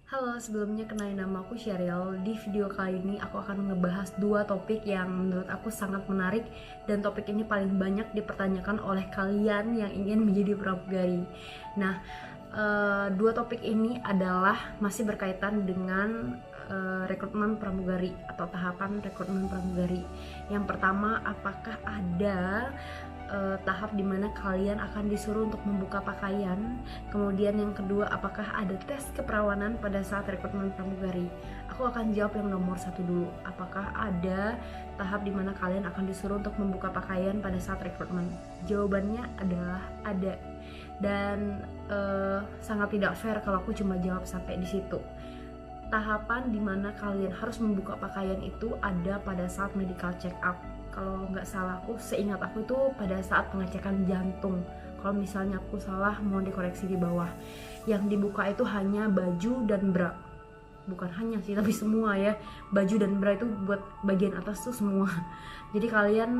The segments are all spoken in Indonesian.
Halo, sebelumnya kenalin nama aku Sheryl. Di video kali ini aku akan ngebahas dua topik yang menurut aku sangat menarik. Dan topik ini paling banyak dipertanyakan oleh kalian yang ingin menjadi pramugari. Nah, dua topik ini adalah masih berkaitan dengan rekrutmen pramugari atau tahapan rekrutmen pramugari. Yang pertama, apakah ada tahap dimana kalian akan disuruh untuk membuka pakaian. Kemudian yang kedua, apakah ada tes keperawanan pada saat rekrutmen pramugari. Aku akan jawab yang nomor satu dulu. Apakah ada tahap dimana kalian akan disuruh untuk membuka pakaian pada saat rekrutmen? Jawabannya adalah ada. Dan sangat tidak fair kalau aku cuma jawab sampai di situ. Tahapan dimana kalian harus membuka pakaian itu ada pada saat medical check up. Kalau nggak salah, aku seingat aku itu pada saat pengecekan jantung. Kalau misalnya aku salah, mohon dikoreksi di bawah. Yang dibuka itu hanya baju dan bra. Bukan hanya sih, tapi semua ya. Baju dan bra itu buat bagian atas tuh semua. Jadi kalian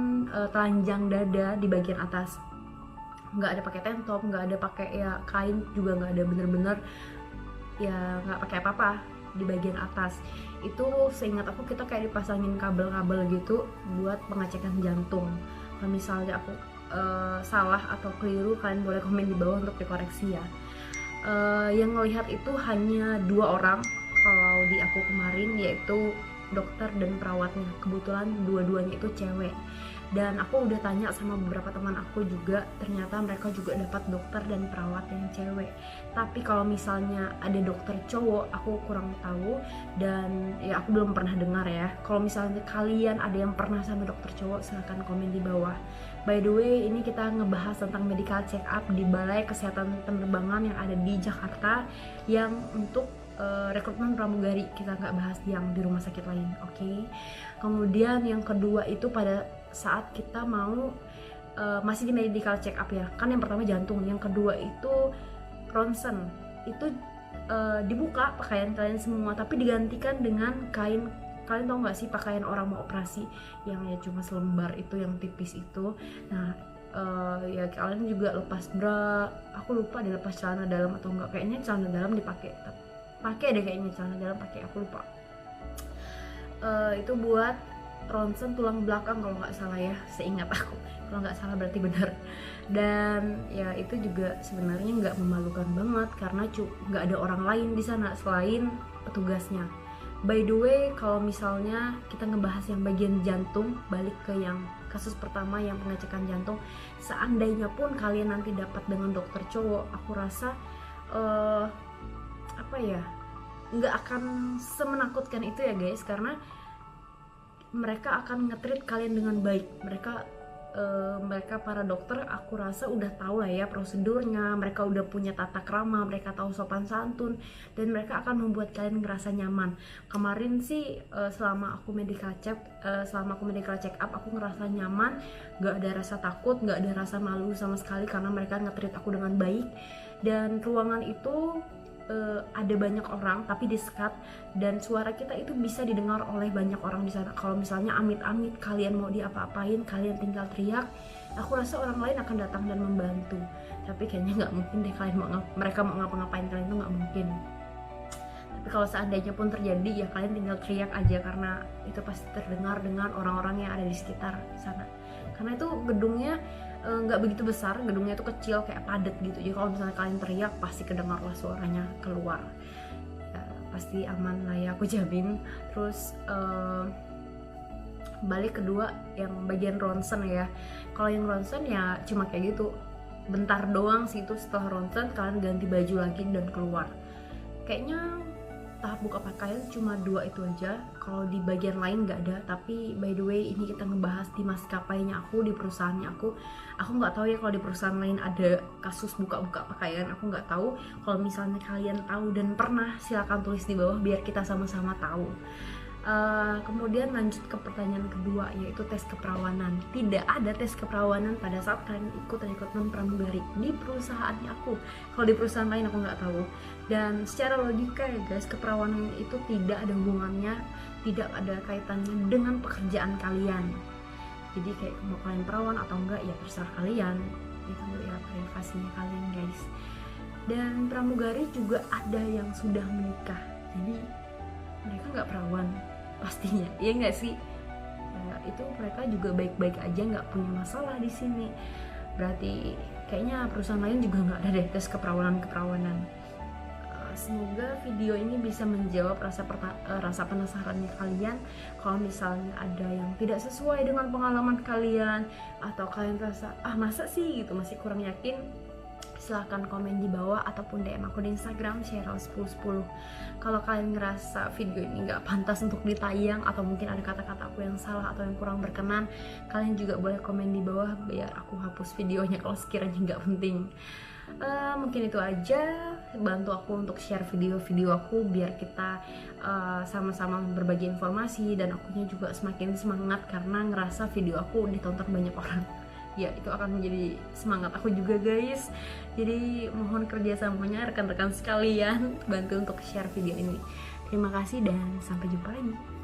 telanjang dada di bagian atas. Nggak ada pakai tank top, nggak ada pakai ya kain juga, nggak ada, bener-bener ya nggak pakai apa-apa di bagian atas. Itu seingat aku kita kayak dipasangin kabel-kabel gitu buat pengecekan jantung. Kalau misalnya aku salah atau keliru, kalian boleh komen di bawah untuk dikoreksi ya. Yang ngelihat itu hanya dua orang kalau di aku kemarin, yaitu dokter dan perawatnya. Kebetulan dua-duanya itu cewek. Dan aku udah tanya sama beberapa teman aku juga, ternyata mereka juga dapat dokter dan perawat yang cewek. Tapi kalau misalnya ada dokter cowok, aku kurang tahu, dan ya aku belum pernah dengar ya. Kalau misalnya kalian ada yang pernah sama dokter cowok, silahkan komen di bawah. By the way, ini kita ngebahas tentang medical check up di Balai Kesehatan Penerbangan yang ada di Jakarta, yang untuk rekrutmen pramugari. Kita nggak bahas yang di rumah sakit lain, oke? Kemudian yang kedua itu pada saat kita mau masih di medical check up ya, kan yang pertama jantung, yang kedua itu ronsen. Itu dibuka pakaian kalian semua, tapi digantikan dengan kain. Kalian tau nggak sih pakaian orang mau operasi yang ya cuma selembar itu, yang tipis itu. Nah, ya kalian juga lepas bra. Aku lupa dilepas celana dalam atau enggak, kayaknya celana dalam dipakai, pakai deh kayaknya celana dalam pakai, aku lupa. Itu buat ronsen tulang belakang kalau nggak salah ya, seingat aku. Kalau nggak salah berarti benar. Dan ya itu juga sebenarnya nggak memalukan banget karena nggak ada orang lain di sana selain petugasnya. By the way, kalau misalnya kita ngebahas yang bagian jantung, balik ke yang kasus pertama yang pengecekan jantung, seandainya pun kalian nanti dapat dengan dokter cowok, aku rasa apa ya, nggak akan semenakutkan itu ya guys, karena mereka akan nge-treat kalian dengan baik. Mereka para dokter, aku rasa udah tahu lah ya prosedurnya, mereka udah punya tata krama, mereka tahu sopan santun, dan mereka akan membuat kalian ngerasa nyaman. Kemarin sih selama aku medical check up, aku ngerasa nyaman, nggak ada rasa takut, nggak ada rasa malu sama sekali, karena mereka nge-treat aku dengan baik. Dan ruangan itu ada banyak orang tapi disekat, dan suara kita itu bisa didengar oleh banyak orang di sana. Kalau misalnya amit-amit kalian mau diapa-apain, kalian tinggal teriak, aku rasa orang lain akan datang dan membantu. Tapi kayaknya nggak mungkin deh mereka mau ngapa-ngapain kalian, itu nggak mungkin. Tapi kalau seandainya pun terjadi, ya kalian tinggal teriak aja, karena itu pasti terdengar dengan orang-orang yang ada di sekitar sana. Karena itu gedungnya nggak begitu besar, gedungnya itu kecil kayak padat gitu. Jadi kalau misalnya kalian teriak, pasti kedengar lah suaranya keluar. Ya, pasti aman lah ya, aku jamin. Terus balik kedua yang bagian ronsen ya. Kalau yang ronsen ya cuma kayak gitu, bentar doang sih itu. Setelah ronsen kalian ganti baju lagi dan keluar. Kayaknya tahap buka pakaian cuma dua itu aja. Kalau di bagian lain nggak ada. Tapi by the way, ini kita ngebahas di maskapainya aku, di perusahaannya aku. Aku nggak tahu ya kalau di perusahaan lain ada kasus buka-buka pakaian, aku nggak tahu. Kalau misalnya kalian tahu dan pernah, silahkan tulis di bawah biar kita sama-sama tahu. Kemudian lanjut ke pertanyaan kedua, yaitu tes keperawanan. Tidak ada tes keperawanan pada saat kalian ikut rekrutmen pramugari di perusahaannya aku. Kalau di perusahaan lain aku nggak tahu. Dan secara logika ya guys, keperawanan itu tidak ada hubungannya, tidak ada kaitannya dengan pekerjaan kalian. Jadi kayak mau kalian perawan atau enggak ya terserah kalian, itu ya privasinya kalian guys. Dan pramugari juga ada yang sudah menikah. jadi mereka nggak perawan pastinya, ya nggak sih? Ya, itu mereka juga baik-baik aja, nggak punya masalah di sini. Berarti kayaknya perusahaan lain juga nggak ada deh tes keperawanan. Semoga video ini bisa menjawab rasa penasarannya kalian. Kalau misalnya ada yang tidak sesuai dengan pengalaman kalian, atau kalian rasa masa sih gitu, masih kurang yakin, silahkan komen di bawah ataupun DM aku di Instagram Cheryl1010. Kalau kalian ngerasa video ini nggak pantas untuk ditayang, atau mungkin ada kata-kata aku yang salah atau yang kurang berkenan, kalian juga boleh komen di bawah biar aku hapus videonya kalau sekiranya nggak penting. Mungkin itu aja, bantu aku untuk share video-video aku biar kita sama-sama berbagi informasi, dan akunya juga semakin semangat karena ngerasa video aku ditonton banyak orang. Ya, itu akan menjadi semangat aku juga guys. Jadi mohon kerjasamanya rekan-rekan sekalian, bantu untuk share video ini. Terima kasih dan sampai jumpa lagi.